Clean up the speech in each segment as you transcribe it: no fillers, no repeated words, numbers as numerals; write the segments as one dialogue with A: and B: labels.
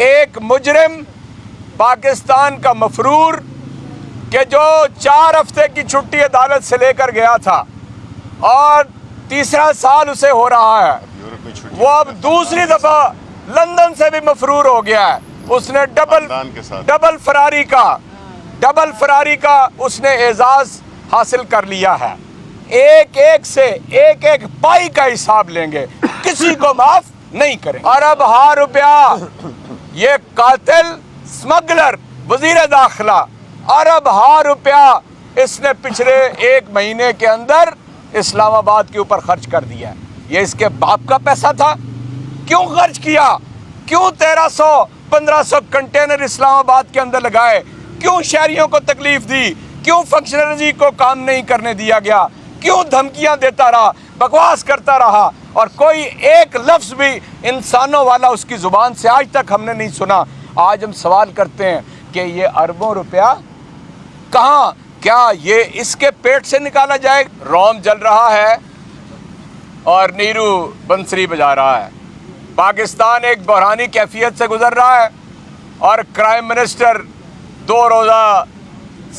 A: ایک مجرم پاکستان کا مفرور کہ جو 4 ہفتے کی چھٹی عدالت سے لے کر گیا تھا اور تیسرا سال اسے ہو رہا ہے، وہ اب دوسری دفعہ لندن سے بھی مفرور ہو گیا ہے۔ اس نے ڈبل فراری کا اس نے اعزاز حاصل کر لیا ہے۔ ایک ایک پائی کا حساب لیں گے، کسی کو معاف نہیں کریں۔ ارب ہا روپیہ یہ قاتل سمگلر وزیر داخلہ ارب ہا روپیہ اس نے پچھلے 1 مہینے کے اندر اسلام آباد کے اوپر خرچ کر دیا ہے۔ یہ اس کے باپ کا پیسہ تھا، کیوں خرچ کیا؟ کیوں 1300-1500 کنٹینر اسلام آباد کے اندر لگائے؟ کیوں شہریوں کو تکلیف دی؟ کیوں فنکشنری کو کام نہیں کرنے دیا گیا؟ کیوں دھمکیاں دیتا رہا، بکواس کرتا رہا، اور کوئی ایک لفظ بھی انسانوں والا اس کی زبان سے آج تک ہم نے نہیں سنا۔ آج ہم سوال کرتے ہیں کہ یہ اربوں روپیہ کہاں؟ کیا یہ اس کے پیٹ سے نکالا جائے؟ روم جل رہا ہے اور نیرو بنسری بجا رہا ہے۔ پاکستان ایک بحرانی کیفیت سے گزر رہا ہے اور کرائم منسٹر 2 روزہ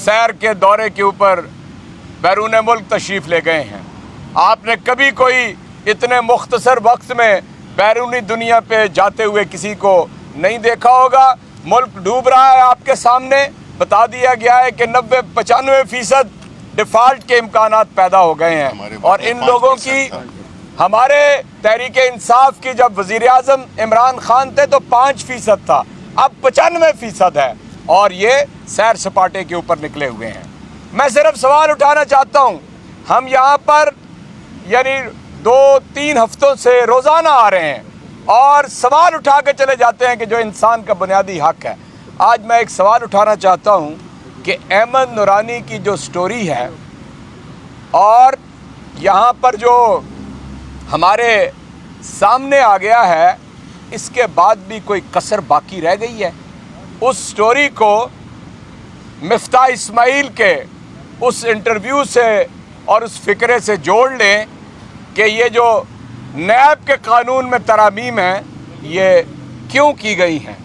A: سیر کے دورے کے اوپر بیرون ملک تشریف لے گئے ہیں۔ آپ نے کبھی کوئی اتنے مختصر وقت میں بیرونی دنیا پہ جاتے ہوئے کسی کو نہیں دیکھا ہوگا۔ ملک ڈوب رہا ہے، آپ کے سامنے بتا دیا گیا ہے کہ 90-95% ڈیفالٹ کے امکانات پیدا ہو گئے ہیں، اور ان لوگوں کی، ہمارے تحریک انصاف کی جب وزیر اعظم عمران خان تھے تو 5% تھا، اب 95% ہے، اور یہ سیر سپاٹے کے اوپر نکلے ہوئے ہیں۔ میں صرف سوال اٹھانا چاہتا ہوں، ہم یہاں پر یعنی 2-3 ہفتوں سے روزانہ آ رہے ہیں اور سوال اٹھا کے چلے جاتے ہیں کہ جو انسان کا بنیادی حق ہے۔ آج میں ایک سوال اٹھانا چاہتا ہوں کہ احمد نورانی کی جو سٹوری ہے اور یہاں پر جو ہمارے سامنے آ گیا ہے، اس کے بعد بھی کوئی کسر باقی رہ گئی ہے؟ اس سٹوری کو مفتاح اسماعیل کے اس انٹرویو سے اور اس فکرے سے جوڑ لیں کہ یہ جو نیب کے قانون میں ترامیم ہیں یہ کیوں کی گئی ہیں۔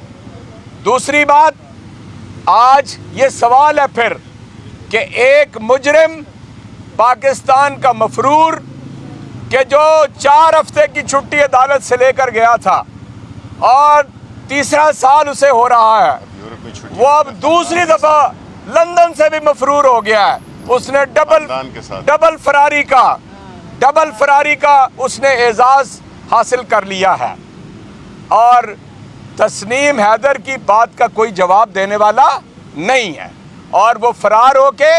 A: دوسری بات، آج یہ سوال ہے پھر کہ ایک مجرم پاکستان کا مفرور کہ جو 4 ہفتے کی چھٹی عدالت سے لے کر گیا تھا اور تیسرا سال اسے ہو رہا ہے، وہ اب دوسری دفعہ لندن سے بھی مفرور ہو گیا ہے۔ اس نے ڈبل فراری کا اس نے اعزاز حاصل کر لیا ہے، اور تسنیم حیدر کی بات کا کوئی جواب دینے والا نہیں ہے، اور وہ فرار ہو کے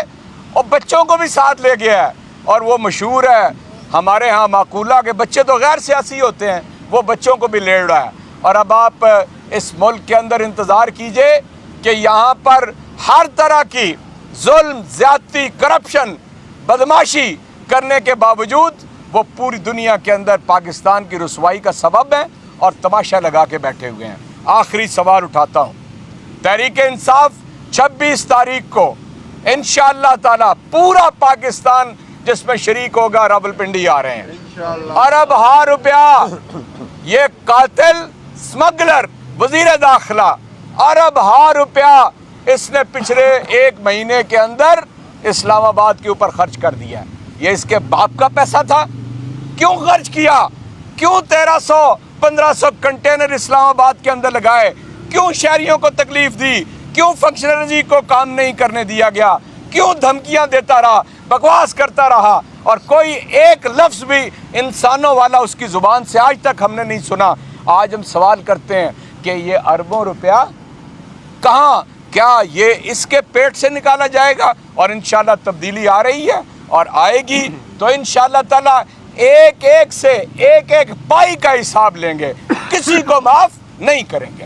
A: اور بچوں کو بھی ساتھ لے گیا ہے۔ اور وہ مشہور ہے ہمارے ہاں معقولہ کے بچے تو غیر سیاسی ہوتے ہیں، وہ بچوں کو بھی لے رہا ہے۔ اور اب آپ اس ملک کے اندر انتظار کیجئے کہ یہاں پر ہر طرح کی ظلم، زیادتی، کرپشن، بدماشی کرنے کے باوجود وہ پوری دنیا کے اندر پاکستان کی رسوائی کا سبب ہیں اور تماشا لگا کے بیٹھے ہوئے ہیں۔ آخری سوال اٹھاتا ہوں، تحریک انصاف 26 تاریخ کو انشاءاللہ تعالی پورا پاکستان جس میں شریک ہوگا، راولپنڈی آ رہے ہیں۔ ارب ہا روپیہ یہ قاتل سمگلر وزیر داخلہ ارب ہا روپیہ اس نے پچھلے 1 مہینے کے اندر اسلام آباد کے اوپر خرچ کر دیا ہے۔ یہ اس کے باپ کا پیسہ تھا، کیوں خرچ کیا؟ کیوں 1300-1500 کنٹینر اسلام آباد کے اندر لگائے؟ کیوں شہریوں کو تکلیف دی؟ کیوں فنکشنری کو کام نہیں کرنے دیا گیا؟ کیوں دھمکیاں دیتا رہا، بکواس کرتا رہا، اور کوئی ایک لفظ بھی انسانوں والا اس کی زبان سے آج تک ہم نے نہیں سنا۔ آج ہم سوال کرتے ہیں کہ یہ اربوں روپیہ کہاں؟ کیا یہ اس کے پیٹ سے نکالا جائے گا؟ اور انشاءاللہ تبدیلی آ رہی ہے اور آئے گی تو انشاءاللہ تعالی ایک پائی کا حساب لیں گے، کسی کو معاف نہیں کریں گے۔